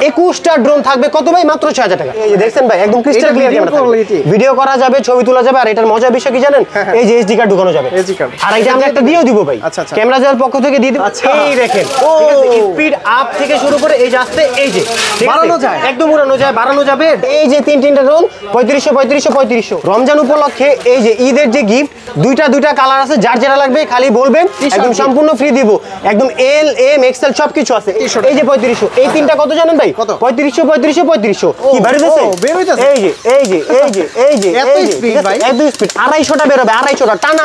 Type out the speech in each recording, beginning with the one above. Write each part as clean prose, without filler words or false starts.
21টা drone থাকবে কত ভাই? মাত্র 6000 টাকা। এই যে দেখছেন ভাই একদম ক্রিস্টাল ক্লিয়ার ক্যামেরা, ভিডিও করা যাবে, ছবি তোলা যাবে। আর এটার মজার বিষয় কি জানেন? এই যে এসডি কার্ড ঢোকানো যাবে। আর এটা আমরা একটা দিয়েও দিব ভাই, ক্যামেরা জয়ের পক্ষ থেকে দিয়ে দিব। এই দেখেন স্পিড আপ থেকে শুরু করে এই যে আসতে এই যে বাড়ানো যায়, একদম উড়ানো যায়, বাড়ানো যাবে। এই যে তিনটা ড্রোন 3500 রমজান উপলক্ষে এই যে ঈদের যে গিফট দুইটা কালার আছে, যার যেটা লাগবে খালি বলবেন, একদম সম্পূর্ণ ফ্রি দিব। একদম এল এম এক্সেল সবকিছু আছে। এই যে 3500, এই তিনটা কত জানেন ভাই? 3500 কি বাড়ি দিয়েছে? এই যে এত স্পিড 250টা বের হবে, 250টা টানা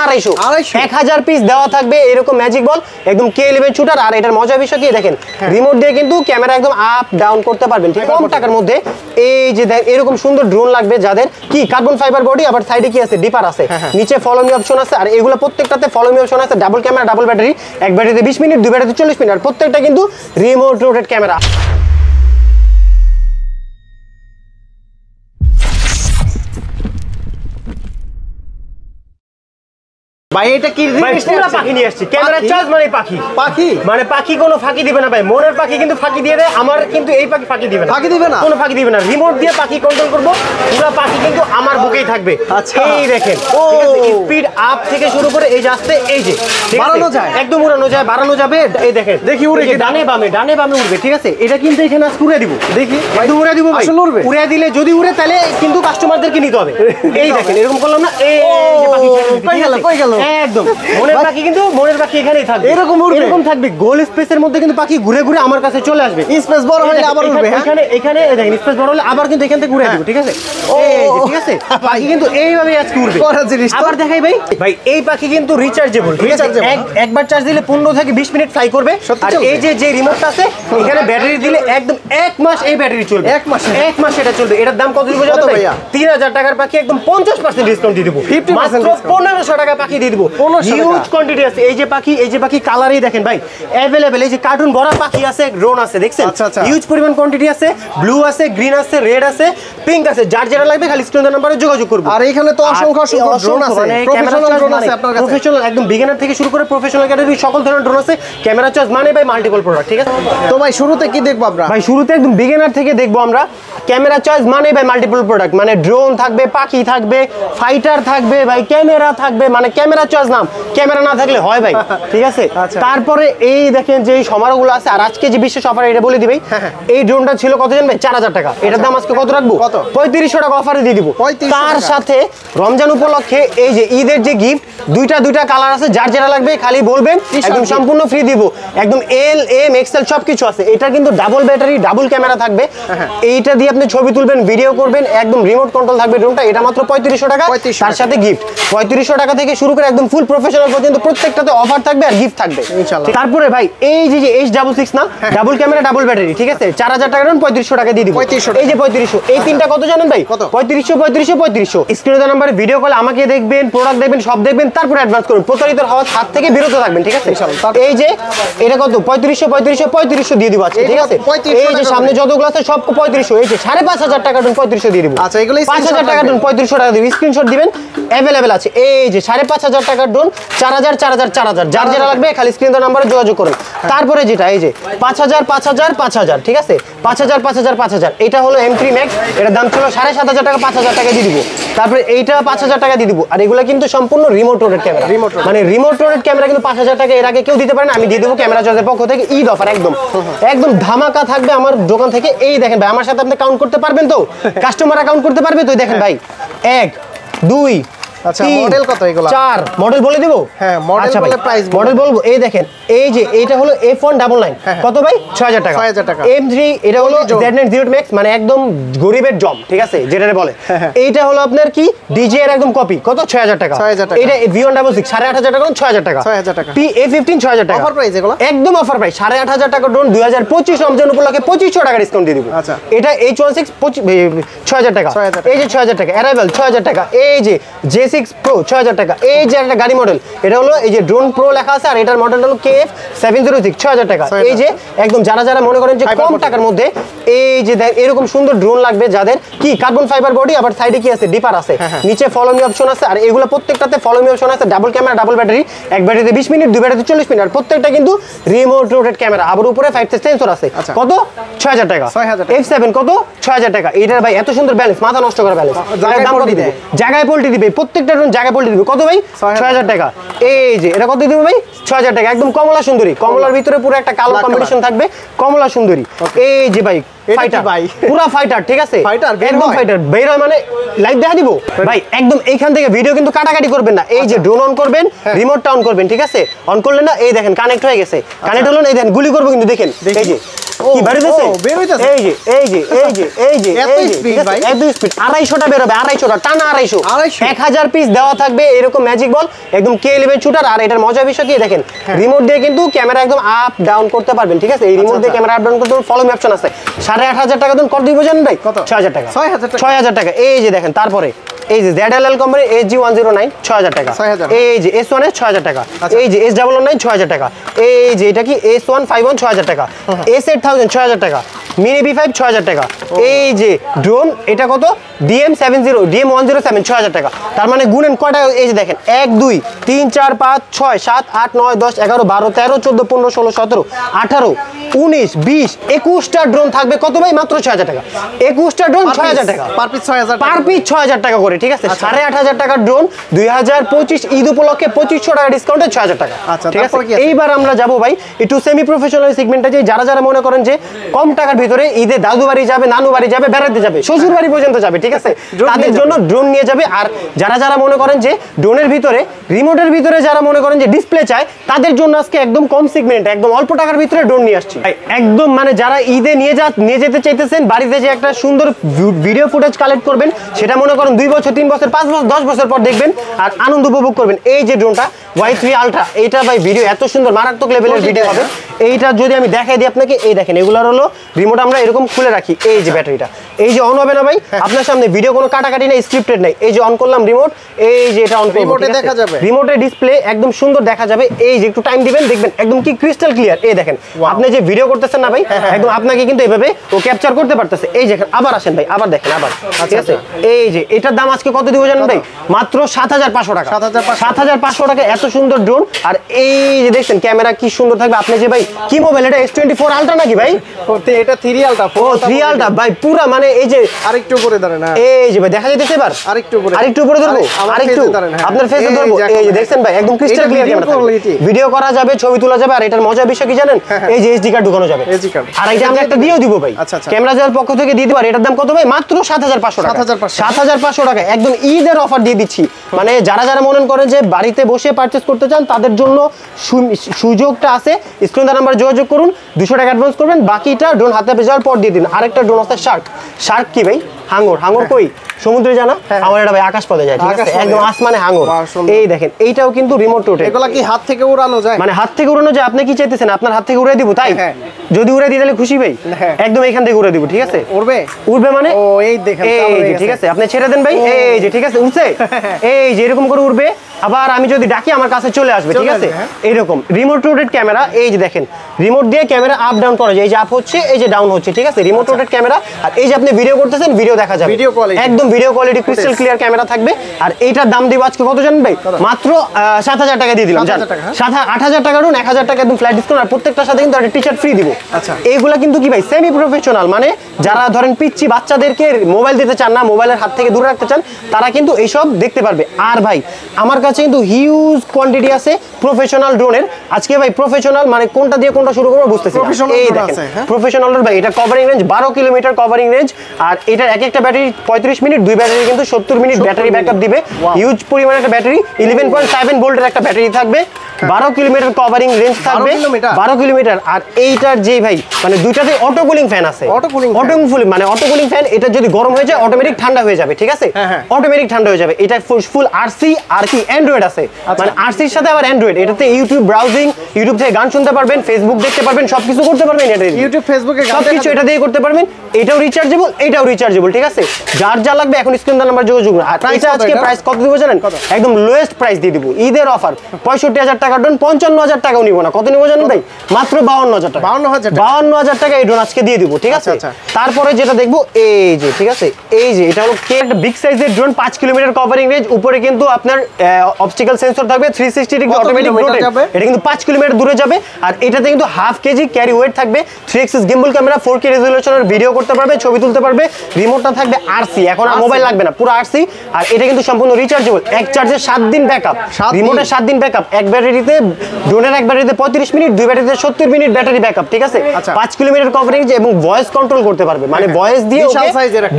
1000 পিস দেওয়া থাকবে এরকম ম্যাজিক বল, একদম K11 শুটার। আর এটার মজার বিষয় কি দেখেন, রিমোট দিয়ে কিন্তু ক্যামেরা একদম আপ ডাউন করতে পারবেন ঠিক কম টাকার মধ্যে। এই যে এরকম সুন্দর ড্রোন লাগবে যাদের, কি কার্বন ফাইবার বডি, আবার সাইডে কি আছে? ডিপার আছে, নিচে ফলো মি অপশন আছে। আর এগুলো প্রত্যেকটাতে ফলো মি অপশন আছে, ডাবল ক্যামেরা, ডাবল ব্যাটারি, এক ব্যাটারিতে 20 মিনিট, দুই ব্যাটারিতে 40 মিনিট। আর প্রত্যেকটা কিন্তু রিমোট রোটেট ক্যামেরা। ভাই এটা কি পুরো পাখি নিয়ে আসছি, ক্যামেরা চার্জ মানে পাখি মানে পাখি কোনো ফাঁকি দিবে না ভাই। মনের পাখি কিন্তু ফাঁকি দিয়ে দেয়, আমার কিন্তু এই পাখি ফাঁকি দিবে না, কোনো ফাঁকি দিবে না। রিমোট দিয়ে পাখি কন্ট্রোল করব, পুরো পাখি কিন্তু আমার বুকেই থাকবে। এই দেখেন স্পিড আপ থেকে শুরু করে এই যে আসতে এই যে বাড়ানো যায়, একদম উড়ানো যায়, বাড়ানো যাবে। এই দেখেন দেখি উড়ে ডানে বামে উড়বে, ঠিক আছে? এটা কিন্তু এখানে আজকে উড়ে দিব, দেখি একদম উড়ে দিব ভাই। উড়ে দিলে যদি উড়ে তাহলে কিন্তু কাস্টমারদেরকে নিতে হবে। এই দেখেন এরকম করলাম না, এই যে পাখি কই গেল একদম মনের পাখি, কিন্তু মনের পাখি এখানেই থাকবে, এরকম থাকবে। গোল স্পেসের মধ্যে কিন্তু পাখি ঘুরে ঘুরে আমার কাছে চলে আসবে। স্পেস বড় হলে আবার উড়বে, এখানে দেখেন স্পেস বড় হলে আবার কিন্তু এখান থেকে ঘুরে আসবে, ঠিক আছে? ঠিক আছে, পাখি কিন্তু এইভাবে আজকে উড়বে। আবার দেখাই ভাই এই পাখি কিন্তু রিচার্জেবল, ঠিক আছে? একবার চার্জ দিলে 15 থেকে 20 মিনিট ফ্লাই করবে। আর এই যে রিমোটটা আছে এখানে ব্যাটারি দিলে একদম 1 মাস এই ব্যাটারি চলবে, 1 মাস এটা চলবে। এটার দাম কত দিব জানেন ভাই? 3000 টাকার পাখি একদম 50% ডিসকাউন্ট দিয়ে দেব, মাত্র 1500 টাকা পাখি দিয়ে দেব। হিউজ কোয়ান্টিটি আছে। এই যে পাখি কালারই দেখেন ভাই अवेलेबल। এই যে কার্টুন ভরা পাখি আছে, ড্রোন আছে, দেখছেন হিউজ পরিমাণ কোয়ান্টিটি আছে। ব্লু আছে, গ্রিন আছে, রেড আছে, পিঙ্ক আছে, যার যেটা লাগবে খালি স্ক্রিনের নাম্বারে যোগাযোগ করুন। আর এখানে তো অসংখ্য ড্রোন আছে, প্রফেশনাল ড্রোন আছে আপনার কাছে, প্রফেশনাল একদম বিগিনার থেকে শুরু করে প্রফেশনাল ক্যাটাগরি সকল ধরনের ড্রোন আছে। ক্যামেরা চার্জ মানে ভাই মাল্টিপল প্রোডাক্ট, ঠিক আছে? তো ভাই শুরুতে কি দেখবো আমরা? ভাই শুরুতে একদম বিগিনার থেকে দেখবো আমরা। ক্যামেরা চয়েস মানে ভাই মাল্টিপল প্রোডাক্ট, মানে ড্রোন থাকবে, পাখি থাকবে, ফাইটার থাকবে, ভাই ক্যামেরা থাকবে, মানে ক্যামেরা চয়েস নাম, ক্যামেরা না থাকলে হয় ভাই, ঠিক আছে? তারপরে এই দেখেন যে সমারোহগুলো আছে। আর আজকে যে বিশেষ অফার এটা বলে দিবেই, এই ড্রোনটা ছিল কত জানেন ভাই? 4000 টাকা। এটার দাম আজকে কত রাখবো? 3500 টাকা অফারে দিয়ে দিব। তার সাথে রমজান উপলক্ষে এই যে ঈদের যে গিফট দুইটা কালার আছে, যার যেটা লাগবে খালি বলবেন, একদম সম্পূর্ণ ফ্রি দিব। একদম এল এম এক্সেল সবকিছু আছে। এটা কিন্তু ডাবল ব্যাটারি, ডাবল ক্যামেরা থাকবে। এইটা দিয়ে আপনি ছবি তুলবেন, ভিডিও করবেন, একদম রিমোট কন্ট্রোল থাকবে ড্রোনটা। এটা মাত্র 3500 টাকা। তার সাথে গিফট 3500 টাকা থেকে শুরু করে একদম ফুল প্রফেশনাল পর্যন্ত প্রত্যেকটাতে অফার থাকবে আর গিফট থাকবে ইনশাআল্লাহ। তারপরে ভাই এই যে H66 না, ডাবল ক্যামেরা, ডাবল ব্যাটারি, ঠিক আছে? 4000 টাকা ড্রোন 3500 টাকা দিয়ে দিব। এই যে 3500, এই তিনটা কত জানেন ভাই? 3500 স্ক্রিনে নাম্বারে ভিডিও কল আমাকে দেখবেন, প্রোডাক্ট দেখবেন, সব দেখবেন, তারপরে অ্যাডভান্স করুন। প্রতারিত হওয়ার হাত থেকে বিরত থাকবেন, ঠিক আছে? এই যে এটা কত? 3500 দিয়ে দিব আজকে, ঠিক আছে? এই যে সামনে যতগুলো আছে সব 3500। এই যে 5500 টাকা ড্রোন 3500 দিয়ে দিব। আচ্ছা এগুলো 5000 টাকা ড্রোন 3500 টাকা দিব, স্ক্রিনশট দিবেন, अवेलेबल আছে। এই যে 5500 টাকার ড্রোন 4000 যার যেটা লাগবে খালি স্ক্রিনের নাম্বারে যোগাযোগ করুন। তারপরে যেটা এই যে 5000 ঠিক আছে? 5000 এটা হলো M3 Max, এটার দাম ছিল 7500 টাকা, 5000 টাকা দিয়ে দিব। তারপরে এইটা 5000 টাকা দিয়ে দিব। আর এগুলো কিন্তু সম্পূর্ণ রিমোট রোটেড ক্যামেরা, মানে রিমোট রোটেড ক্যামেরা কিন্তু 5000 টাকা এর আগে কেউ দিতে পারে না, আমি দিয়ে দেবো ক্যামেরা চার্জের পক্ষ থেকে। ঈদ অফার একদম ধামাকা থাকবে আমার দোকান থেকে। এই দেখেন ভাই আমার সাথে আপনি কাউন্ট করতে পারবেন তো? কাস্টমার কাউন্ট করতে পারবে তো? দেখেন ভাই 1 2 আচ্ছা মডেল কত এগুলো? 4 মডেল বলে দিব। হ্যাঁ মডেল বলে প্রাইস মডেল বলবো। এই দেখেন এই যে এটা হলো F199 কত ভাই? 6000 টাকা। 6000 টাকা। M3 এটা হলো Z9 Zero Max, মানে একদম গরিবের জম, ঠিক আছে? যেটারে বলে। এইটা হলো আপনার কি DJI এর একদম কপি, কত? 6000 টাকা। এটা V166 8500 টাকা, 6000 টাকা। 6000 টাকা। PA15 6000 টাকা। অফার প্রাইস এগুলো একদম অফার প্রাইস। 8500 টাকা ড্রোন 2025 রমজান উপলক্ষে 2500 টাকা ডিসকাউন্ট দিয়ে দিব। আচ্ছা এটা H16 6000 টাকা। এই যে 6000 টাকা। অ্যারাইভাল 6000 টাকা। এই যে J6 KF76 Pro 6000 টাকা। এই যে একটা গাড়ি মডেল, এটা হলো এই যে ড্রোন প্রো লেখা আছে, আর এটার মডেলটা হলো KF706 6000 টাকা। এই যে একদম যারা যারা মনে করেন যে কম টাকার মধ্যে এই যে এরকম সুন্দর ড্রোন লাগবে, যাদের কি কার্বন ফাইবার বডি, আবার সাইডে কি আছে ডিপার আছে, নিচে ফলো মি অপশন আছে, আর এগুলো প্রত্যেকটাতে ফলো মি অপশন আছে, ডাবল ক্যামেরা ডাবল ব্যাটারি, এক ব্যাটারিতে 20 মিনিট, দুই ব্যাটারিতে 40 মিনিট, আর প্রত্যেকটা কিন্তু রিমোট রোটেট ক্যামেরা, আবার উপরে 5 সেন্সর আছে। কত? 6000 টাকা। F7 কত? 6000 টাকা। এটার ভাই এত সুন্দর ব্যালেন্স, মাথা নষ্ট করা ব্যালেন্স, দাম কত দিবে? জায়গায় পল্টি দিবে, প্রত্যেকটা ড্রোন জায়গায় পল্টি দিবে। কত ভাই? 6000 টাকা। এই যে এটা কত দিবে ভাই? 6000 টাকা। একদম কমলা সুন্দরী, কমলার ভিতরে পুরো একটা কালো কম্বিনেশন থাকবে, কমলা সুন্দরী। এই যে ভাই ফাইটার ভাই, পুরো ফাইটার, ঠিক আছে? ফাইটার একদম ফাইটার বের হয় মানে লাইভ দেখা দিব ভাই। একদম এইখান থেকে ভিডিও কিন্তু কাটাকাটি করবেন না। এই যে ড্রোন অন করবেন, রিমোটটা অন করবেন, ঠিক আছে? অন করলেন না, এই দেখেন কানেক্ট হয়ে গেছে, কানেক্ট হলো না, এই দেখেন গুলি করব কিন্তু দেখেন, এই যে কি বের হইছে, এই যে এই যে এই যে এই যে এত স্পিড ভাই, এত স্পিড। 250টা বের হবে, 250টা টানা, 250 1000 পিস দেওয়া থাকবে এরকম ম্যাজিক বল, একদম K11 শুটার। আর এটার মজার বিষয় কি দেখেন, রিমোট দিয়ে কিন্তু ক্যামেরা একদম আপ ডাউন করতে পারবেন, ঠিক আছে? এই রিমোট দিয়ে ক্যামেরা আপ ডাউন করতে ফলো মি অপশন আছে। 8500 টাকা দেন, কত দিব জানেন ভাই? 6000 টাকা। 6000 টাকা। এই যে দেখেন, তারপরে এই যে ZLL কোম্পানি SG109 6000 টাকা। এই যে S1 6000 টাকা। এই যে S119 6000 টাকা। এই যে এটা কি S151 6000 টাকা। S8000 6000 টাকা। মিনি B5 6000 টাকা। এই যে ড্রোন, এটা কত? DM107 6000 টাকা। তার মানে গুণেন কয়টা? এই যে দেখেন 1 2 3 4 5 6 7 8 9 10 11 12 13 14 15 16 17 18 19 20 21টা ড্রোন থাকবে। কত ভাই? মাত্র 6000 টাকা। 21টা ড্রোন 6000 টাকা। পার পিস 6000 টাকা। পার পিস 6000 টাকা করে, ঠিক আছে? 8500 টাকার ড্রোন 2025 ঈদ উপলক্ষে 2500 টাকা ডিসকাউন্টে 6000 টাকা। ঠিক আছে? এইবার আমরা যাব ভাই একটু সেমি প্রফেশনাল সেগমেন্টে, যে যারা যারা মনে করেন যে কম টাকার ভিতরে ঈদে দাদু বাড়ি যাবে, নানু বাড়ি যাবে, বেড়াতে যাবে, শ্বশুর বাড়ি পর্যন্ত যাবে, ঠিক আছে? তাদের জন্য ড্রোন নিয়ে যাবে। আর যারা যারা মনে করেন যে ড্রোনের ভিতরে, রিমোটের ভিতরে যারা মনে করেন যে ডিসপ্লে চায়, তাদের জন্য আজকে একদম কম সেগমেন্ট, একদম অল্প টাকার ভিতরে ড্রোন নিয়ে আসছি একদম। মানে যারা ঈদে নিয়ে যেতে চাইতেছেন, বাড়িতে যে একটা সুন্দর ভিডিও ফুটেজ কালেক্ট করবেন, সেটা মনে করেন 2 বছর 3 বছর 5 বছর 10 বছর পর দেখবেন আর আনন্দ উপভোগ করবেন। এই যে ড্রোনটা Y3 Ultra, এইটা ভাই ভিডিও এত সুন্দর, মারাত্মক লেভেলের ভিডিও হবে। এইটা যদি আমি দেখাই দিই আপনাকে, এই দেখেন এগুলার হলো রিমোট আমরা এরকম খুলে রাখি। এই যে ব্যাটারিটা, এই যে অন হবে না ভাই, আপনার সামনে ভিডিও কোনো কাটাকাটি নাই, স্ক্রিপ্টেড নাই। এই যে অন করলাম রিমোট, এই যে এটা অন করব, রিমোটে দেখা যাবে, রিমোটের ডিসপ্লে একদম সুন্দর দেখা যাবে। এই যে একটু টাইম দিবেন, দেখবেন একদম কি ক্রিস্টাল ক্লিয়ার। এই দেখেন আপনি যে ভিডিও করতেছেন না ভাই, একদম আপনাকে কিন্তু এইভাবে ও ক্যাপচার করতে পারতেছে। এই দেখেন, আবার আসেন ভাই, আবার দেখেন, আবার, ঠিক আছে? এই যে এটার দাম আজকে কত দিব জানেন ভাই? মাত্র 7500 টাকা। 7500 টাকা এত সুন্দর ড্রোন। আর এই যে দেখছেন ক্যামেরা কি সুন্দর থাকবে। আপনি যে ভাই কি মোবাইল এটা? S24 Ultra নাকি ভাই? এটা 3 Ultra। ও 3 Ultra ভাই, পুরা মানে এই যে আরেকটু উপরে ধরেন, না এই যে ভাই দেখা যাইতেছে এবার, আরেকটু উপরে ধরবো, আরেকটু আপনার ফেসে ধরবো। এই যে দেখছেন ভাই একদম ক্রিস্টাল ক্লিয়ার ক্যামেরা, ভিডিও করা যাবে, ছবি তোলা যাবে। আর এটার মজার বিষয় কি জানেন? এই যে SD কার্ড ঢুকানো যাবে। আর এটা আমরা একটা দিয়েও দিব ভাই, ক্যামেরা যাওয়ার পক্ষ থেকে দিয়ে দিব। আর এটার দাম কত ভাই? মাত্র 7500 টাকা। 7500 টাকা একদম ঈদের অফার দিয়ে দিচ্ছি। মানে যারা যারা মনে করেন যে বাড়িতে বসে পারচেজ করতে চান, তাদের জন্য সুযোগটা আছে। স্ক্রিনে নাম্বার যোগাযোগ করুন, 200 টাকা অ্যাডভান্স করবেন, বাকিটা ড্রোন হাতে পেয়ে যাওয়ার পর দিয়ে দিন। আরেকটা ড্রোন আছে শার্ক। শার্ক কি ভাই? হাঙর। হাঙর কই? সমুদ্রে জানা? আমার এটা ভাই আকাশ পথে যায়, ঠিক আছে? একদম আসমানে হাঙর। এই দেখেন এইটাও কিন্তু রিমোট রোটেট। এগুলা কি হাত থেকে উড়ানো যায়? মানে হাত থেকে উড়ানো যায়। আপনি কি চাইতেছেন আপনার হাত থেকে উড়াই দিব? তাই যদি উড়াই দিই তাহলে খুশি ভাই, একদম এখান থেকে উড়াই দিব, ঠিক আছে? উড়বে মানে ও এই দেখেন, এই যে ঠিক আছে, আপনি ছেড়ে দেন ভাই, এই যে ঠিক আছে উড়ছে, এই যে এরকম করে উড়বে। আবার আমি যদি ডাকি আমার কাছে চলে আসবে, ঠিক আছে? এইরকম রিমোট রোটেট ক্যামেরা। এই যে দেখেন রিমোট দিয়ে ক্যামেরা আপ ডাউন করা যায়, এই যে আপ হচ্ছে, এই যে ডাউন হচ্ছে, ঠিক আছে? Remote rotate camera. আর এই যে আপনি ভিডিও করতেছেন, ভিডিও দেখা যাবে, একদম video quality crystal clear camera থাকবে। আর এইটার দাম দিব আজকে কত জানেন ভাই? মাত্র 7000 টাকা দিয়ে দিলাম। 8000 টাকা ড্রোন, 1000 টাকা একদম ফ্ল্যাট ডিসকাউন্ট। আর প্রত্যেকটার সাথে কিন্তু একটা টি-শার্ট ফ্রি দিব। এইগুলা কিন্তু কি ভাই সেমি প্রফেশনাল, মানে যারা ধরেন পিচ্ছি বাচ্চাদেরকে মোবাইল দিতে চান না, মোবাইলের হাত থেকে দূরে রাখতে চান, তারা কিন্তু এইসব দেখতে পারবে। আর ভাই আমার কাছে কিন্তু হিউজ কোয়ান্টিটি আছে প্রফেশনাল ড্রোনের। আজকে ভাই প্রফেশনাল মানে কোনটা দিয়ে কোনটা শুরু করবো বুঝতেছি। এই দেখেন প্রফেশনাল ভাই, এটা covering range 12 kilometre covering range. আর এটার এক একটা ব্যাটারি 35 মিনিট, দুই ব্যাটারি কিন্তু 70 মিনিট ব্যাটারি ব্যাকআপ দিবে। হিউজ পরিমাণে একটা ব্যাটারি, 11.7 ভোল্টের একটা ব্যাটারি থাকবে। 12 কিলোমিটার কভারিং রেঞ্জ থাকবে 12 কিলোমিটার। আর এইটার যে ভাই মানে দুইটাতে অটো কুলিং ফ্যান আছে, অটো কুলিং মানে অটো কুলিং ফ্যান। এটা যদি গরম হয়ে যায় অটোমেটিক ঠান্ডা হয়ে যাবে, ঠিক আছে, অটোমেটিক ঠান্ডা হয়ে যাবে। এটা ফুল আরসি আর কি অ্যান্ড্রয়েড আছে, মানে আরসির সাথে আবার অ্যান্ড্রয়েড। এটাতে ইউটিউব ব্রাউজিং, ইউটিউব থেকে গান শুনতে পারবেন, ফেসবুক দেখতে পারবেন, সবকিছু করতে পারবেন। এটা ইউটিউব ফেসবুকে সবকিছু এটা দিয়ে করতে পারবেন। এটাও রিচার্জেবল, এটাও রিচার্জেবল, ঠিক আছে। যার যা লাগবে এখন স্ক্রিন নাম্বার যোগাযোগ। আর এটা আজকে প্রাইস কত দিব জানেন? একদম লোয়েস্ট প্রাইস দিয়ে দিব, ঈদের অফার 65,000 টাকা ড্রোন, 55,000 টাকাও নিব না। কত নিব জানেন ভাই? মাত্র 52,000 টাকা। 52,000 টাকা এই ড্রোন আজকে দিয়ে দিব, ঠিক আছে। তারপরে যেটা দেখবো এই যে, ঠিক আছে, এই যে এটা হলো কে একটা বিগ সাইজের ড্রোন, 5 কিলোমিটার কভারিং রেঞ্জ। উপরে কিন্তু আপনার অবস্টিক্যাল সেন্সর থাকবে, 360 ডিগ্রি অটোমেটিক রোটেট। এটা কিন্তু 5 কিলোমিটার দূরে যাবে। আর এটাতে কিন্তু হাফ কেজি ক্যারি ওয়েট থাকবে, 3 এক্সিস গিম্বল ক্যামেরা, 4K রেজোলিউশনের ভিডিও করতে পারবে, ছবি তুলতে পারবে। রিমোটটা থাকবে আরসি, এখন আর মোবাইল লাগবে না, পুরো আরসি। আর এটা কিন্তু সম্পূর্ণ রিচার্জেবল, এক চার্জে 7 দিন ব্যাকআপ, রিমোটে 7 দিন ব্যাকআপ। এক ব্যাটারিতে, ড্রোনের এক ব্যাটারিতে 35 মিনিট, দুই ব্যাটারিতে 70 মিনিট ব্যাটারি ব্যাকআপ, ঠিক আছে। 5 কিলোমিটার কভারিং এবং ভয়েস কন্ট্রোল করতে পারবে, মানে ভয়েস দিয়ে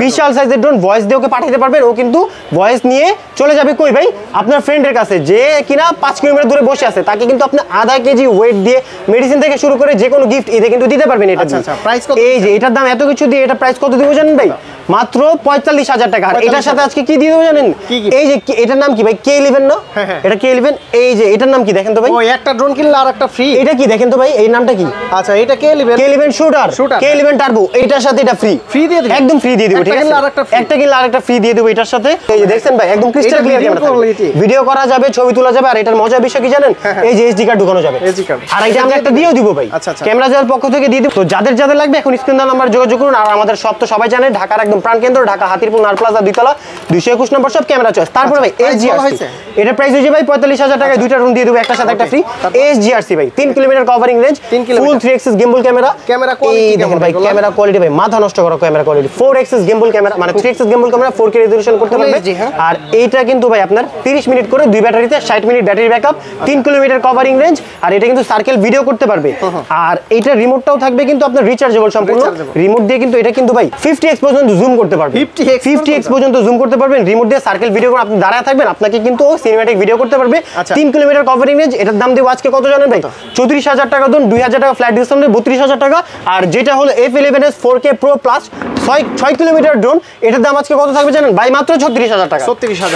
বিশাল সাইজের ড্রোন, ভয়েস দিয়ে ওকে পাঠাতে পারবেন। ও কিন্তু ভয়েস নিয়ে চলে যাবে কই ভাই? আপনার ফ্রেন্ডের কাছে, যে কিনা 5 কিলোমিটার দূরে বসে আছে, তাকে কিন্তু আপনি আধা কেজি ওয়েট দিয়ে মেডিসিন থেকে শুরু করে যে কোনো গিফট এটা কিন্তু দিতে পারবেন। এটা এই যে এটার দাম এত কিছু দিয়ে এটা প্রাইস কত দিব জানেন ভাই? মাত্র 45,000 টাকা। আর এটার সাথে আজকে কি দিয়ে দেবো জানেন? এই যে এটার নাম কি ভাই? K11 না? এটা K11। এই যে এটার নাম কি দেখেন তো ভাই? ওই একটা ড্রোন কিনলে আর একটা ফ্রি। এটা কি দেখেন তো ভাই, এই নামটা কি? আচ্ছা, এটা K11 শুটার, K11 টার্বো। এটার সাথে এটা ফ্রি দিয়ে দিবেন, একদম ফ্রি দিয়ে দিব, ঠিক আছে। একটা কিনলে আরেকটা ফ্রি দিয়ে দেব এটার সাথে। এই যে দেখছেন ভাই, একদম ক্রিস্টাল ক্লিয়ার ক্যামেরা, ভিডিও করা যাবে, ছবি তোলা যাবে। আর এটার মজার বিষয় কি জানেন? এই যে এসডি কার্ড ঢোকানো যাবে। আর এটা আমরা একটা দিয়েও দিব ভাই, ক্যামেরা যাওয়ার পক্ষ থেকে দিয়ে দিব। তো যাদের যাদের লাগবে এখন স্ক্রিন নাম্বার যোগাযোগ করুন। আর আমাদের সব তো সবাই জানে, ঢাকার একদম প্রাণকেন্দ্র, ঢাকা হাতিরপুল নার প্লাজা 2 তলা 221 নম্বর সব ক্যামেরা চয়েস। তারপরে ভাই এসজিআরসি, এটা প্রাইস হয়েছে ভাই 45,000 টাকায় দুইটা রুম দিয়ে দেবো, একটা সাথে একটা ফ্রি। এসজিআরসি ভাই 3 কিলোমিটার কভারিং রেঞ্জ, ফুল 3 এক্সিস গিম্বল ক্যামেরা। কোয়ালিটি দেখেন ভাই, ক্যামেরা কোয়ালিটি ভাই মাথা নষ্ট করা camera quality. 4 axis gimbal camera, মানে 3 axis gimbal camera, 4K resolution করতে পারবে। আর এইটা কিন্তু ভাই আপনার 30 মিনিট করে, দুই ব্যাটারিতে 60 minute battery backup, 3 kilometre covering range. আর এটা কিন্তু সার্কেল ভিডিও করতে পারবে। আর এইটা রিমোটটাও থাকবে কিন্তু আপনার রিচার্জেবল সম্পূর্ণ। রিমোট দিয়ে কিন্তু এটা কিন্তু ভাই 50x পর্যন্ত জুম করতে পারবে, 50x পর্যন্ত জুম করতে পারবেন। রিমোট দিয়ে সার্কেল ভিডিও করে আপনি দাঁড়ায় থাকবেন, আপনাকে কিন্তু সিনেম্যাটিক ভিডিও করতে পারবে। 3 কিলোমিটার কভারিং রেঞ্জ। এটার দাম দেব আজকে কত জানেন ভাই? 34,000 টাকা দেন, 2,000 টাকা ফ্ল্যাট ডিসকাউন্টে 32,000 টাকা। আর যেটা হলো F11s 4K Pro Plus 6 kilometre drone, এটার দাম আজকে কত থাকবে জানেন ভাই? মাত্র 36,000 টাকা।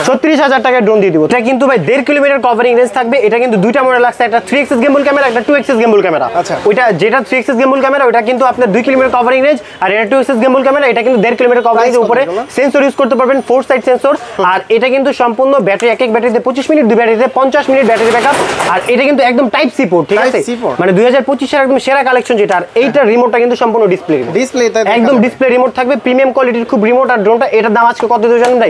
36,000 টাকায় ড্রোন দিয়ে দিব। এটা কিন্তু ভাই 1.5 কিলোমিটার কভারিং রেঞ্জ থাকবে। এটা কিন্তু দুইটা মডেল আছে, একটা 3 এক্সিস গিম্বল ক্যামেরা, একটা 2 এক্সিস গিম্বল ক্যামেরা। ওইটা যেটা 3 এক্সিস গিম্বল ক্যামেরা, ওটা কিন্তু আপনার 2 কিলোমিটার কভারিং রেঞ্জ। আর এটা 2 এক্সিস গিম্বল ক্যামেরা, এটা কিন্তু 1.5 কিলোমিটার কভারিং রেঞ্জ। উপরে সেন্সর ইউজ করতে পারবেন, 4 সাইড সেন্সর। আর এটা কিন্তু সম্পূর্ণ ব্যাটারি, এক ব্যাটারিতে 25 মিনিট, দুই ব্যাটারিতে 50 মিনিট ব্যাটারি ব্যাকআপ। আর এটা কিন্তু একদম টাইপ সি পোর্ট, ঠিক আছে, মানে 2025 এর একদম সেরা কালেকশন যেটা। আর এইটার রিমোটটা কিন্তু সম্পূর্ণ ডিসপ্লে, একদম ডিসপ্লে রিমোট থাকবে, প্রিমিয়াম কোয়ালিটির খুব রিমোট। আর ড্রোনটা এটার দাম আজকে কত দিব জানেন ভাই?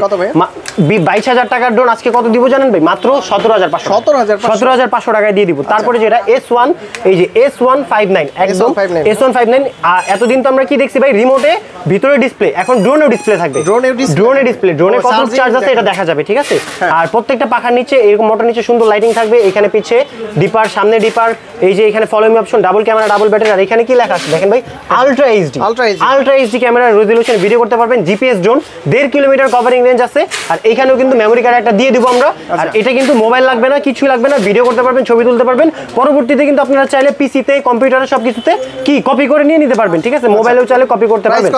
22,000 টাকার ড্রোন আজকে কত দিব জানেন ভাই? মাত্র 17,500 টাকায় দিয়ে দিব। তারপরে যেটা S1, এই যে S159, একদম S159। এতদিন তো আমরা কি দেখছি ভাই? রিমোটে ভিতরে ডিসপ্লে, এখন ড্রোনেও ডিসপ্লে থাকবে। ড্রোনে ডিসপ্লে, ড্রোনে কত চার্জ আছে এটা দেখা যাবে, ঠিক আছে। আর প্রত্যেকটা পাখার নিচে এরকম মোটর নিচে সুন্দর লাইটিং থাকবে। এখানে পিছে ডিপার, সামনে ডিপার, এই যে এখানে follow me option, double camera, double battery. আর এখানে কি লেখা আছে দেখেন ভাই? Ultra HD camera, resolution video করতে পারবেন। GPS drone, 1.5 kilometre covering range আছে। আর এখানেও কিন্তু মেমোরি কার্ড একটা দিয়ে দিব আমরা। আর এটা কিন্তু মোবাইল লাগবে না, কিছুই লাগবে না, ভিডিও করতে পারবেন, ছবি তুলতে পারবেন। পরবর্তীতে কিন্তু আপনারা চাইলে পিসিতে, কম্পিউটারে সবকিছুতে কি কপি করে নিয়ে নিতে পারবেন, ঠিক আছে। মোবাইলেও চাইলে কপি করতে পারবেন।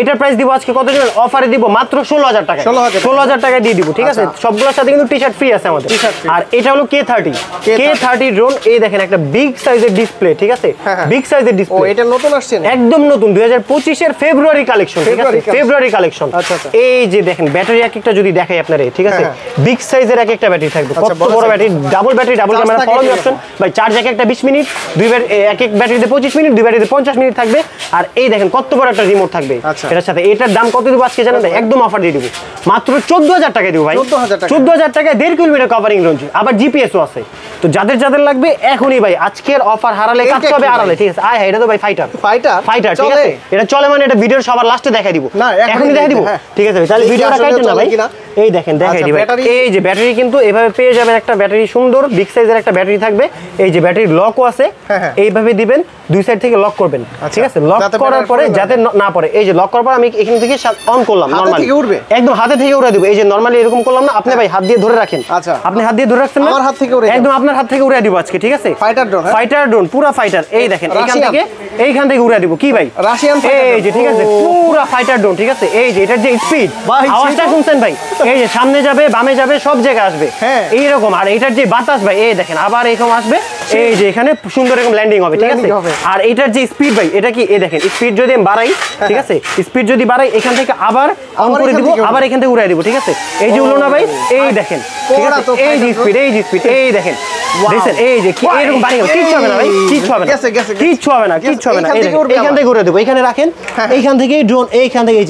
এটার প্রাইস দিব আজকে কত জানেন? অফারে দিব মাত্র 16,000 টাকা। 16,000 টাকায় দিয়ে দিব, ঠিক আছে। সবগুলোর সাথে কিন্তু টি-শার্ট ফ্রি আছে আমাদের। আর এটা হলো K30 ড্রোন। এই দেখেন একটা বিগ সাইজের ডিসপ্লে, ঠিক আছে, বিগ সাইজের ডিসপ্লে। ও এটা নতুন আসছে, একদম নতুন, 2025 এর ফেব্রুয়ারি কালেকশন, ঠিক আছে, ফেব্রুয়ারি কালেকশন। এই যে দেখেন ব্যাটারি এক একটা যদি দেখাই আপনারে, ঠিক আছে, বিগ সাইজের এক একটা ব্যাটারি থাকবে। কত বড় battery, double battery, double camera, follow me option ভাই। চার্জ এক একটা 20 মিনিট, দুই এক ব্যাটারিতে 25 মিনিট, দুই ব্যাটারিতে 50 মিনিট থাকবে। আর এই দেখেন কত বড় একটা রিমোট থাকবে এটার সাথে। এটার দাম কত দিব আজকে জানেন ভাই? একদম অফার দিয়ে দিব, মাত্র 14,000 টাকায় দিব ভাই। 14,000 টাকায় 1.5 কিলোমিটার কভারিং রেঞ্জ, আবার জিপিএসও আছে। তো যাদের যাদের লাগবে এখনই ভাই, আজকের অফার হারালে কাটতে হবে আড়ালে, ঠিক আছে। এটা তো ভাই ফাইটার, ঠিক আছে। এটা চলে মানে এটা ভিডিওর সবার লাস্টে দেখাই দিব, এখনই দেখাই দিব, ঠিক আছে। তাহলে ভিডিওটা কাটেন না ভাই, এই দেখেন দেখাই দিই ভাই, এই যে ব্যাটারি কিন্তু এভাবে পেয়ে যাবেন, একটা ব্যাটারি সুন্দর বিগ সাইজের একটা ব্যাটারি থাকবে। এই যে ব্যাটারি লকও আছে, এইভাবে দিবেন, দুই সাইড থেকে লক করবেন, ঠিক আছে? লক করার পরে যাতে না পড়ে, এই যে লক করার পর আমি এখান থেকে অন করলাম, নরমালি একদম হাতে থেকে উড়ে দিব। এই যে নরমালি এরকম করলাম না, আপনি ভাই হাত দিয়ে ধরে রাখেন। আচ্ছা, আপনি হাত দিয়ে ধরে রাখছেন না, আমার হাত থেকে উড়ে একদম আপনার হাত থেকে উড়ে দিব আজকে, ঠিক আছে? ফাইটার ড্রোন, ফাইটার ড্রোন, পুরো ফাইটার। এই দেখেন এইখান থেকে উড়ে দিব। কি ভাই? রাশিয়ান। এই যে ঠিক আছে, পুরো ফাইটার ড্রোন, ঠিক আছে? এই যে এটার যে স্পিড, আওয়াজটা শুনছেন ভাই? এই যে সামনে যাবে, বামে যাবে, সব জায়গায় আসবে এইরকম। আর এটার যে বাতাস ভাই, এই দেখেন আবার এরকম আসবে, এই যে এখানে সুন্দর এরকম ল্যান্ডিং হবে, ঠিক আছে? আর এটার যে স্পিড ভাই, এটা কি এই দেখেন স্পিড যদি আমি বাড়াই, ঠিক আছে? স্পিড যদি বাড়াই, এখান থেকে আবার অন করে দিব, আবার এখান থেকে উড়াই দিব, ঠিক আছে? এই যে উড়লো না ভাই, এই দেখেন, ঠিক আছে? এই যে স্পিড, এই যে স্পিড, এই দেখেন, দেখছেন? এই যে কি এরকম বাড়ি হবে, কিচ্ছু হবে না ভাই, কিচ্ছু হবে না, কিচ্ছু হবে না, কিচ্ছু হবে না। এই দেখেন এইখান থেকে উড়ে দেবো, এখানে রাখেন, এইখান থেকে ড্রোন, এইখান থেকে এই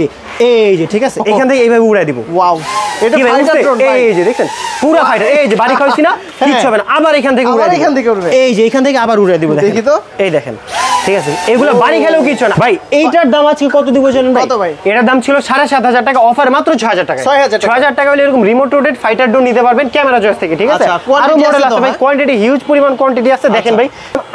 যে ঠিক আছে, এখান থেকে এইভাবে উড়াই দিব। ওয়াও, এটা ফাইটার ড্রোন ভাই। এই যে দেখছেন পুরো ফাইটার, এই যে বাড়ি খাইছি না, কিচ্ছু হবে না, আবার এখান থেকে উড়াই দিব, এই যে এখান থেকে আবার উড়াই দিব। দেখি তো, এই দেখেন, ঠিক আছে? এগুলো বাড়ি খেলেও কিছু না ভাই। এইটার দাম আজকে কত দিব জানেন ভাই? এটার দাম ছিল 7,500 টাকা, অফার মাত্র 6,000 টাকা। 6,000 টাকা হলে এরকম রিমোট রোটেড ফাইটার ড্রোন নিতে পারবেন ক্যামেরা জয়েস থেকে, ঠিক আছে? আরো মডেল আছে ভাই, কোয়ান্টিটি হিউজ পরিমাণ কোয়ান্টিটি আছে, দেখেন ভাই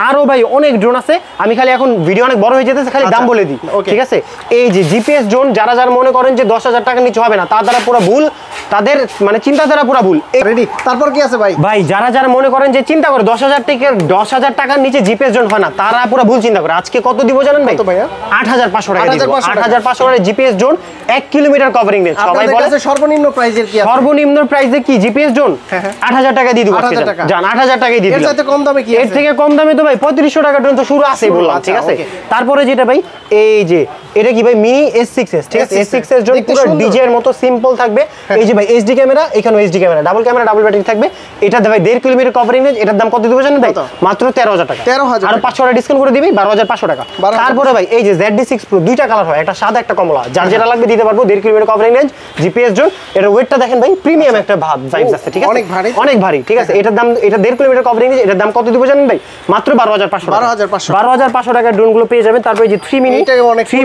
আরো ভাই অনেক ড্রোন আছে। আমি খালি এখন ভিডিও অনেক বড় হয়ে যেতেছে, খালি দাম বলে দিই, ঠিক আছে? এই যে জিপিএস ড্রোন, যারা মনে করেন যে 10,000 টাকা নিচে হবে না, তার দ্বারা পুরো ভুল, তাদের মানে চিন্তাধারা পুরো ভুল। রেডি, তারপর কি আছে ভাই? ভাই যারা মনে করেন যে চিন্তা করে 10,000 টাকার নিচে জিপিএস ড্রোন হয় না, তারা পুরো ভুল চিন্তা করে। আজকে কত দিব জানেন ভাই? 8,500 টাকা দিব। 8,500 টাকা GPS drone, 1 kilometre covering range. সবাই বলে সর্বনিম্ন প্রাইসের কি আছে? সর্বনিম্ন প্রাইসে কি জিপিএস ড্রোন? 8,000 টাকা দিয়ে দিব আজকে। জান 8,000 টাকাই দিয়ে দিলাম। এর চাইতে কম দামে কি আছে? এর থেকে কম দামে তো ভাই 3500 টাকা ড্রোন তো শুরু আছেই বললাম, ঠিক আছে? তারপরে যেটা ভাই, এই যে এটা কি ভাই মিনি S6s, ঠিক আছে? S6s ড্রোন পুরো ডিজে এর মতো সিম্পল থাকবে। এই যে ভাই এইচডি ক্যামেরা, এখানেও HD camera, double camera, double battery থাকবে। এটা ভাই 1.5 কিলোমিটার কভারিং রেঞ্জ। এটার দাম কত দিব জানেন ভাই? মাত্র 13,000 টাকা। আর 500 টাকা ডিসকাউন্ট করে দিবি, 12,500 টাকা। তারপরে ভাই এই যে ZD6 Pro, দুইটা কালার হয়, একটা সাদা একটা কমলা, যার যেটা লাগবে দিতে পারবো। 1.5 kilometre covering range, GPS drone. এটার ওয়েটটা দেখেন ভাই, প্রিমিয়াম একটা ভাইবস আছে, ঠিক আছে? অনেক ভারী, ঠিক আছে? এটার দাম, এটা 1.5 কিলোমিটার কভারিং রেঞ্জ, এটার দাম কত দিব জানেন ভাই? মাত্র 12,500 টাকা। 12,500 টাকার ড্রোনগুলো পেয়ে যাবেন। তারপরে যে 3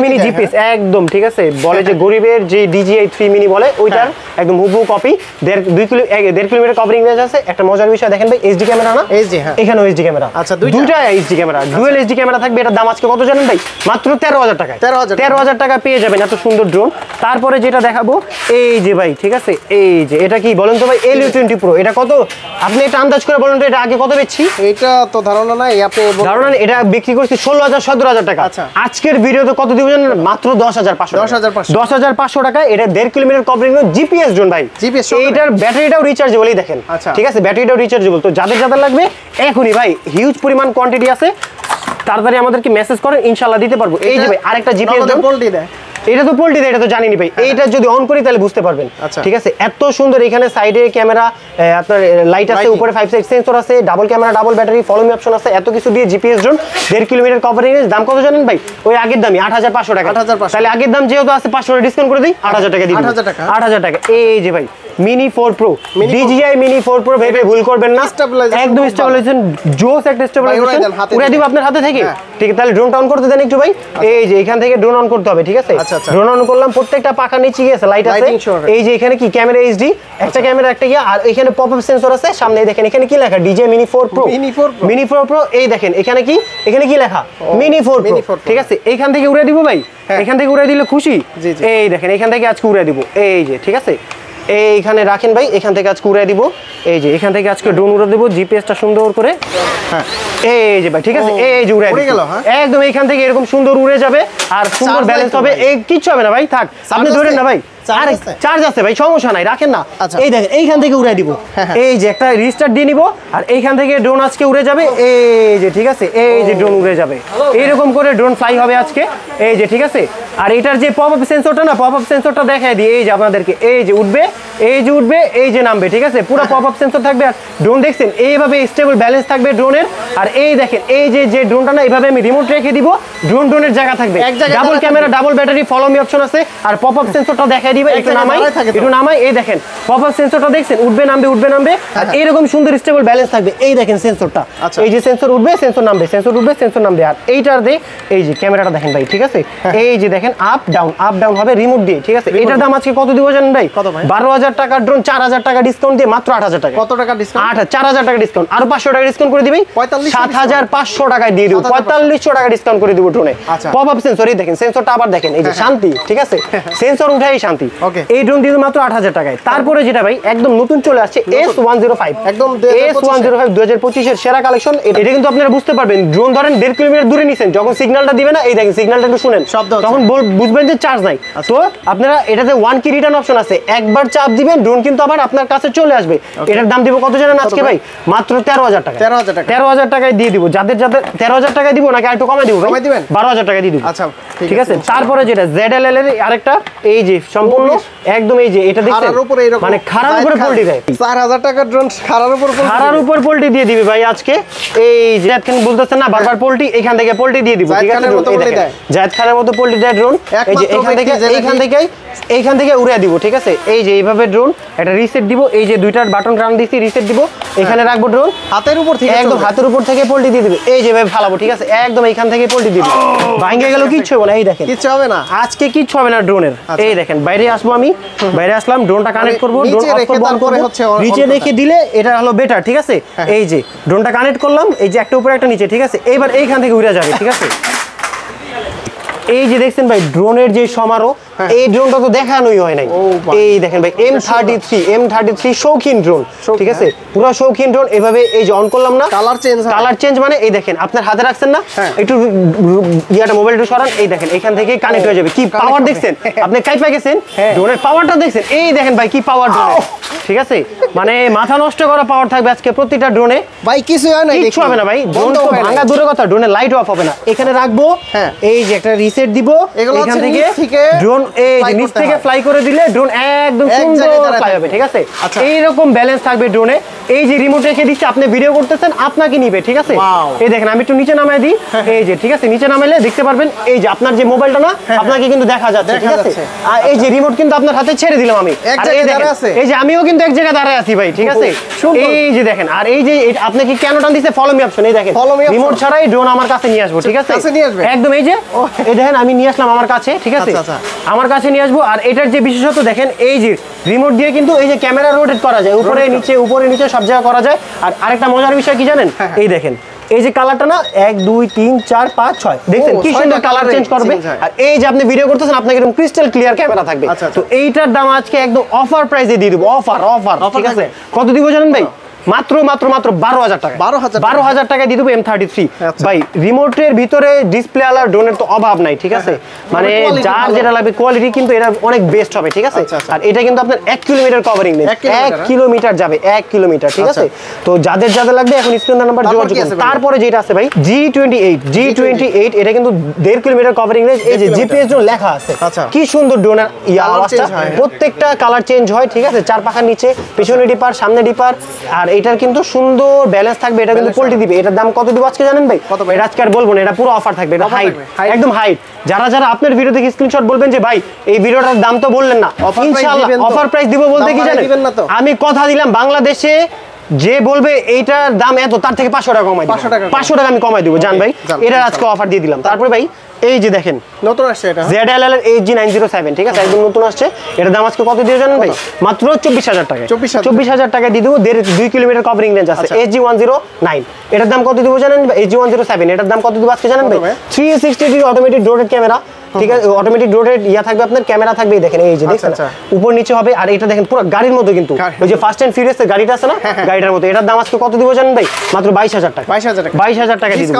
মিনি জিপিএস একদম, ঠিক আছে? বলে যে গরিবের যে DJI 3 মিনি বলে, ওইটার একদম হুবহু কপি। 1.5 কিলোমিটার কভারিং রেঞ্জ আছে। একটা মজার বিষয় দেখেন ভাই, এইচডি ক্যামেরা না, এইচডি, হ্যাঁ এখানেও এইচডি ক্যামেরা। আচ্ছা, দুইটা HD camera, dual HD camera থাকবে। এটার দাম আজকে কত জানেন ভাই? মাত্র 13,000 টাকা। 13,000 টাকা পেয়ে যাবেন এত সুন্দর ড্রোন। তারপরে যেটা দেখাবো, এই যে ভাই, ঠিক আছে? এই যে এটা কি বলেন তো ভাই? LU20 Pro। এটা কত, আপনি এটা আন্দাজ করে বলেন তো, এটা আগে কত বেচছি? এটা তো ধারণা নাই, আপনি ধারণা নেই। এটা বিক্রি করছি 16,000 17,000 টাকা। আজকের ভিডিওতে কত দিব জানেন? মাত্র 10,500। 10,500 টাকা। এটা 1.5 কিলোমিটার কভারিং জিপিএস ড্রোন ভাই। এইটার ব্যাটারিটাও রিচার্জেবলই দেখেন, ঠিক আছে? ব্যাটারিটাও রিচার্জেবল। তো যাদের লাগবে এখনই ভাই, হিউজ পরিমাণ কোয়ান্টিটি আছে, তাড়াতাড়ি আমাদেরকে মেসেজ করেন, ইনশাআল্লাহ দিতে পারবো। এই যে ভাই আরেকটা জিপিএস ড্রোন, এটা তো পোল্টি দেয়, এটা তো জানিনি ভাই। এইটা যদি অন করি তাহলে বুঝতে পারবেন, ঠিক আছে? এত সুন্দর। এখানে সাইডে ক্যামেরা, আপনার লাইট আছে, উপরে 5 সেন্সর আছে, double camera, double battery, follow me option আছে, এত কিছু দিয়ে GPS drone, 1.5 kilometre covering range. দাম কত জানেন ভাই? ওই আগের দামই 8,500 টাকা। তাহলে আগের দাম যেহেতু আছে, 500 টাকা ডিসকাউন্ট করে দিই, 8,000 টাকা দিই। 8,000 টাকা। এই যে ভাই mini 4 Pro, DJI mini 4 Pro, ভেবে ভুল করবেন না, একদম স্টেবিলাইজেশন জোস, একটা স্টেবিলাইজেশন উড়ে দিব আপনার হাতে থেকে, ঠিক আছে? তাহলে ড্রোনটা অন করতে দেন একটু ভাই। এই যে এখান থেকে ড্রোন অন করতে হবে, ঠিক আছে? ড্রোন অন করলাম, প্রত্যেকটা পাখার নিচে গিয়েছে লাইট আছে। এই যে এখানে কি ক্যামেরা এইচডি, একটা ক্যামেরা, একটা ইয়া, আর এখানে পপআপ সেন্সর আছে সামনে। দেখেন এখানে কি লেখা? DJI mini 4 Pro, mini 4 Pro। এই দেখেন এখানে কি লেখা? মিনি 4 Pro, ঠিক আছে? এইখান থেকে উড়ে দিব ভাই, এখান থেকে উড়ে দিলে খুশি। এই দেখেন এখান থেকে আজকে উড়ে দিব, এই যে, ঠিক আছে? এইখানে রাখেন ভাই, এখান থেকে আজকে উড়ে দিব। এই যে এখান থেকে আজকে ড্রোন উড়ে দেবো, জিপিএসটা সুন্দর করে। এই যে ভাই, ঠিক আছে? এই যে উড়ে গেল একদম, এইখান থেকে এরকম সুন্দর উড়ে যাবে, আর সুন্দর ব্যালেন্স হবে। এই কিচ্ছু হবে না ভাই, থাক, আপনি ধরেন না ভাই। আরে চার্জ আছে ভাই, সমস্যা নাই, রাখেন না। এই দেখেন এইখান থেকে উড়ে দিব, এই যে একটা রিস্টার্ট দিয়ে নিব, আর এইখান থেকে ড্রোন আজকে উড়ে যাবে। এই যে, ঠিক আছে? এই যে ড্রোন উড়ে যাবে, এইরকম করে ড্রোন ফ্লাই হবে আজকে। এই যে, ঠিক আছে? আর এটার যে পপআপ সেন্সরটা না, পপআপ সেন্সরটা দেখায় দিই। এই যে আপনাদেরকে, এই যে উঠবে, এই যে উঠবে, এই যে নামবে, ঠিক আছে? পুরো পপআপ সেন্সর থাকবে। আর ড্রোন দেখছেন এইভাবে স্টেবল ব্যালেন্স থাকবে ড্রোনের। আর এই দেখেন এই যে ড্রোনটা না, এইভাবে আমি রিমোট রেখে দিব, ড্রোনের জায়গা থাকবে, double camera, double battery, follow me option আছে, আর পপআপ সেন্সরটা দেখাই লাগাই দিবে, একটু নামাই এই দেখেন পপ আপ সেন্সরটা দেখছেন উঠবে নামবে আর এরকম সুন্দর স্টেবল ব্যালেন্স থাকবে। এই দেখেন সেন্সরটা, এই যে সেন্সর উঠবে সেন্সর নামবে আর এইটার দিয়ে এই যে ক্যামেরাটা দেখেন ভাই, ঠিক আছে? এই যে দেখেন আপ ডাউন হবে রিমোট দিয়ে, ঠিক আছে? এটার দাম আজকে কত দিব জানেন ভাই? 12,000 টাকার ড্রোন 4,000 টাকা ডিসকাউন্ট দিয়ে মাত্র 8,000 টাকা। কত টাকা ডিসকাউন্ট? 4,000 টাকা ডিসকাউন্ট, আর 500 টাকা ডিসকাউন্ট করে দিবি, 7,500 টাকায় দিয়ে দিব, 4,500 টাকা ডিসকাউন্ট করে দিব ড্রোনে। পপ আপ সেন্সর, এই দেখেন সেন্সরটা আবার দেখেন, এই যে শান্তি, ঠিক আছে? সেন্সর উঠাই শান্তি। এই ড্রোন দিয়ে মাত্র 8,000 টাকায়। তারপরে যেটা ভাই একদম নতুন চলে আসছে S105, একদম S105 2025 এর সেরা কালেকশন। এটা কিন্তু আপনারা বুঝতে পারবেন, ড্রোন ধরেন 1.5 কিলোমিটার দূরে নিছেন, যখন সিগন্যালটা দিবে না, এই দেখেন সিগন্যালটা একটু শুনেন, তখন বুঝবেন যে চার্জ নাই। তো আপনারা এটাতে 1 কি রিটার্ন অপশন আছে, একবার চাপ দিবেন ড্রোন কিন্তু আবার আপনার কাছে চলে আসবে। এটার দাম দিব কত জানেন আজকে ভাই? মাত্র 13,000 টাকা। 13,000 টাকায় দিয়ে দিব। যাদের 13,000 টাকায় দিব নাকি একটু কমে দিব? 12,000 টাকায় দিয়ে দিব। আচ্ছা ঠিক আছে। তারপরে যেটা ZLL এর আরেকটা, এই যে সম্পূর্ণ একদম এই যে এটা দেখছেন মানে খাড়ার উপরে পোল্টি দেয়। 4,000 টাকার ড্রোন খাড়ার উপর পোল্টি দিয়ে দিবে ভাই আজকে। এই যে এখন বলতেছেন না বারবার পোল্টি, এখান থেকে পোল্টি দিয়ে দিব, ঠিক আছে? জায়েদ খানের মতো পোল্টি দেয় ড্রোন। এই যে এইখান থেকে উড়িয়ে দিব, ঠিক আছে? এই যে এইভাবে ড্রোন একটা রিসেট দিব, এই যে দুইটার বাটন টান দিছি, রিসেট দিব, এখানে রাখবো ড্রোন, হাতের উপর থেকে পোল্টি দিয়ে দিবে, এই যে ভাবে ফালাবো, ঠিক আছে? একদম এইখান থেকে পোল্টি দিবে, ভাঙে গেল কিচ্ছু হবে না। এই দেখেন কিচ্ছু হবে না, আজকে কিচ্ছু হবে না ড্রোনের। এই দেখেন বাইরে আসবো আমি, বাইরে আসলাম, ড্রোনটা কানেক্ট করবো, নিচে রেখে দিলে এটা হলো বেটার, ঠিক আছে? এই যে ড্রোনটা কানেক্ট করলাম, এই যে একটা উপরে একটা নিচে, ঠিক আছে? এইবার এইখান থেকে উড়ে যাবে, ঠিক আছে? এই যে দেখছেন ভাই ড্রোনের যে সমারোহ, এই ড্রোনটা তো দেখানোই হয় নাই। এই দেখেন ভাই M33 শৌখিন ড্রোন, ঠিক আছে? পুরো শৌখিন ড্রোন। এভাবে এই যে অন করলাম না, কালার চেঞ্জ মানে এই দেখেন আপনার হাতে রাখছেন না, একটু ইয়াটা মোবাইল একটু সরান, এই দেখেন এখান থেকে কানেক্ট হয়ে যাবে। কি পাওয়ার দেখছেন আপনি, কাইপা গেছেন ড্রোনের পাওয়ারটা দেখছেন, এই দেখেন ভাই কি পাওয়ার ড্রোনে, ঠিক আছে? মানে মাথা নষ্ট করা পাওয়ার থাকবে আজকে প্রত্যেকটা ড্রোনে ভাই। কিছু হয় না, কিচ্ছু হবে না ভাই, ড্রোন তো ভাঙা দূরের কথা, ড্রোনের লাইট অফ হবে না। এখানে রাখবো, এই যে একটা রিসেট দিব, এখান থেকে ড্রোন এই যে নিচ থেকে ফ্লাই করে দিলে ড্রোন একদম সুন্দর ফ্লাই হবে, ঠিক আছে? এইরকম ব্যালেন্স থাকবে ড্রোনে। এই যে রিমোট রেখে দিচ্ছি, আপনি ভিডিও করতেছেন, আপনাকে নিবে, ঠিক আছে? এই দেখেন আমি একটু নিচে নামাই দিই, এই যে ঠিক আছে নিচে নামাইলে দেখতে পারবেন এই যে আপনার যে মোবাইলটা না, আপনাকে কিন্তু দেখা যাচ্ছে, ঠিক আছে? আর এই যে রিমোট কিন্তু আপনার হাতে ছেড়ে দিলাম আমি, এই যে আমিও কিন্তু এক জায়গায় দাঁড়ায় আছি ভাই, ঠিক আছে? এই যে দেখেন, আর এই যে আপনি কি কেন টান দিছে ফলো মি অপশন, এই দেখেন রিমোট ছাড়াই ড্রোন আমার কাছে নিয়ে আসবো, ঠিক আছে? একদম এই যে এই দেখেন আমি নিয়ে আসলাম আমার কাছে, ঠিক আছে? আমার কাছে নিয়ে আসবো। আর এটার যে বিশেষত্ব দেখেন, এই যে রিমোট দিয়ে কিন্তু এই যে ক্যামেরা রোটেট করা যায়, উপরে নিচে সব জায়গায় করা যায়। আর আরেকটা মজার বিষয় কি জানেন, এই দেখেন এই যে কালারটা না 1 2 3 4 5 6 দেখছেন কি সুন্দর কালার চেঞ্জ করবে। আর এই যে আপনি ভিডিও করতেছেন, আপনাকে এরকম ক্রিস্টাল ক্লিয়ার ক্যামেরা থাকবে। তো এইটার দাম আজকে একদম অফার প্রাইসে দিয়ে দেব, অফার, ঠিক আছে? কত দিব জানেন ভাই? মাত্র 12,000 টাকা। 12,000 টাকা দিয়ে দেবো M33 ভাই। রিমোটের ভিতরে ডিসপ্লে আলার ড্রোনের তো অভাব নাই, ঠিক আছে? মানে যার যেটা লাগবে কোয়ালিটি কিন্তু এটা অনেক বেস্ট হবে, ঠিক আছে? আর এটা কিন্তু আপনার 1 কিলোমিটার কভারিং নেই, 1 কিলোমিটার যাবে, 1 কিলোমিটার, ঠিক আছে? তো যাদের লাগবে এখন স্ক্রিনের নাম্বার যোগাযোগ করুন। তারপরে যেটা আছে ভাই G28, এটা কিন্তু 1.5 কিলোমিটার কভারিং রেঞ্জ। এই যে জিপিএস ড্রোন লেখা আছে, কি সুন্দর ড্রোনের আওয়াজটা, প্রত্যেকটা কালার চেঞ্জ হয়, ঠিক আছে? চার পাখার নিচে পিছনে ডিপার, সামনে ডিপার। আর এটার কিন্তু সুন্দর ব্যালেন্স থাকবে, এটা কিন্তু পোল্টি দিবে। এটার দাম কত দিব আজকে জানেন ভাই? এটা আজকে আর বলবো না, এটা পুরো অফার থাকবে, এটা হাইট, একদম হাইট। যারা আপনার ভিডিও থেকে স্ক্রিনশট বলবেন যে ভাই এই ভিডিওটার দাম তো বললেন না, ইনশাআল্লাহ অফার প্রাইস দিব। বলতে কি জানেন, আমি কথা দিলাম বাংলাদেশে যে বলবে এইটার দাম এত, তার থেকে 500 টাকা কমাই দিব, 500 টাকা আমি কমাই দিব, জান ভাই? এটা আজকে অফার দিয়ে দিলাম। তারপরে ভাই এই যে দেখেন নতুন আসছে, এটা ZLL এর HG907, ঠিক আছে? একদম নতুন আসছে। এটার দাম আজকে কত দিয়ে জানেন ভাই? মাত্র 24,000 টাকা। 24,000 টাকা দিয়ে দেবো। 2 কিলোমিটার কভারিং রেঞ্জ আছে। HG109 এটার দাম কত দিব জানেন? HG107 এটার দাম কত দিব আজকে জানেন ভাই? 360 ডিগ্রি অটোমেটিক রোটেট ক্যামেরা, ঠিক আছে? অটোমেটিক রোটেট থাকবে, আপনার ক্যামেরা থাকবে, দেখেন এই যে দেখছেন উপর নিচে হবে। আর এটা দেখেন পুরো গাড়ির মতো, কিন্তু ওই যে ফাস্ট এন্ড ফিউরিয়াস এর গাড়িটা আছে না, গাড়িটার মতো। এটার দাম আজকে কত দিব জানেন ভাই? মাত্র 22,000 টাকা। 22,000 টাকা দিয়ে দিব।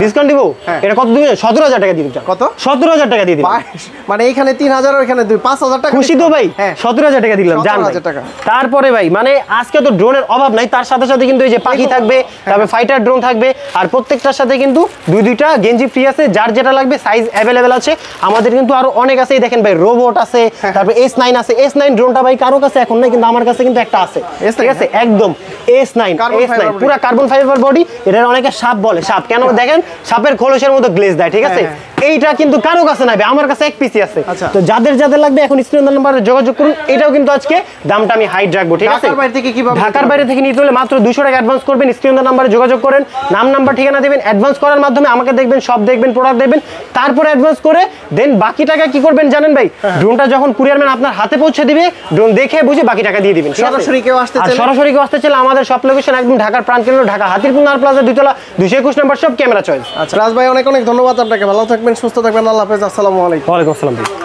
ডিসকাউন্ট দিব। এটা কত দিবেন? 17,000 টাকা দিয়ে দিবেন। কত? 17,000 টাকা দিয়ে দিবেন। মানে এখানে 3,000 আর এখানে 5,000 টাকা। খুশি তো ভাই? 17,000 টাকা দিলাম, জান ভাই। তারপরে ভাই মানে আজকে তো ড্রোনের অভাব নাই, তার সাথে সাথে কিন্তু এই যে পাখি থাকবে, তারপরে ফাইটার ড্রোন থাকবে। আর প্রত্যেকটার সাথে কিন্তু দুইটা গেঞ্জি ফ্রি আছে, যার যেটা লাগবে সাইজ অ্যাভেলেবেল আছে। আমাদের কিন্তু আরো অনেক আছে, দেখেন ভাই রোবট আছে, তারপর S9 আছে। S9 ড্রোনটা ভাই কারো কাছে এখন নাই, কিন্তু আমার কাছে কিন্তু একটা আছে, ঠিক আছে? একদম S9 পুরো কার্বন ফাইবার বডি। এটা অনেকে সাপ বলে, সাপ কেন দেখেন, সাপের খোলসের মতো গ্লেজ দেয়, ঠিক আছে? এইটা কিন্তু কারো কাছে নাই ভাই, আমার কাছে এক পিসি আছে। আচ্ছা। তো যাদের যাদের লাগবে এখন স্ক্রিন নাম্বারে যোগাযোগ করুন। এটাও কিন্তু আজকে দামটা আমি হাইট রাখবো, ঠিক আছে? ঢাকার বাইরে থেকে কিভাবে? ঢাকার বাইরে থেকে নিতে হলে মাত্র 200 টাকা অ্যাডভান্স করবেন, স্ক্রিন নাম্বারে যোগাযোগ করেন, নাম নাম্বার ঠিকানা দিবেন, অ্যাডভান্স করার মাধ্যমে আমাকে দেখবেন, সব দেখবেন, প্রোডাক্ট দেখবেন, তারপর অ্যাডভান্স করে দেন বাকি টাকা কি করবেন জানেন ভাই? ড্রোনটা যখন কুরিয়ারম্যান আপনার হাতে পৌঁছে দিবে, ড্রোন দেখে বুঝে বাকি টাকা দিয়ে দিবেন। সরাসরি কেউ আসতে আর চাইলে? সরাসরি কেউ আসতে চাইলে আমাদের সব লোকেশন একদম ঢাকার প্রাণকেন্দ্র, ঢাকা হাতিরপুল নার প্লাজা 2 তলা 221 নম্বর সব ক্যামেরা চয়েস। আচ্ছা রাজ ভাই অনেক অনেক ধন্যবাদ আপনাকে, ভালো থাকবেন, সুস্থ থাকবেন, আল্লাহ হাফেজ, আসসালামু আলাইকুম। ওয়ালাইকুম আসসালাম ভাই।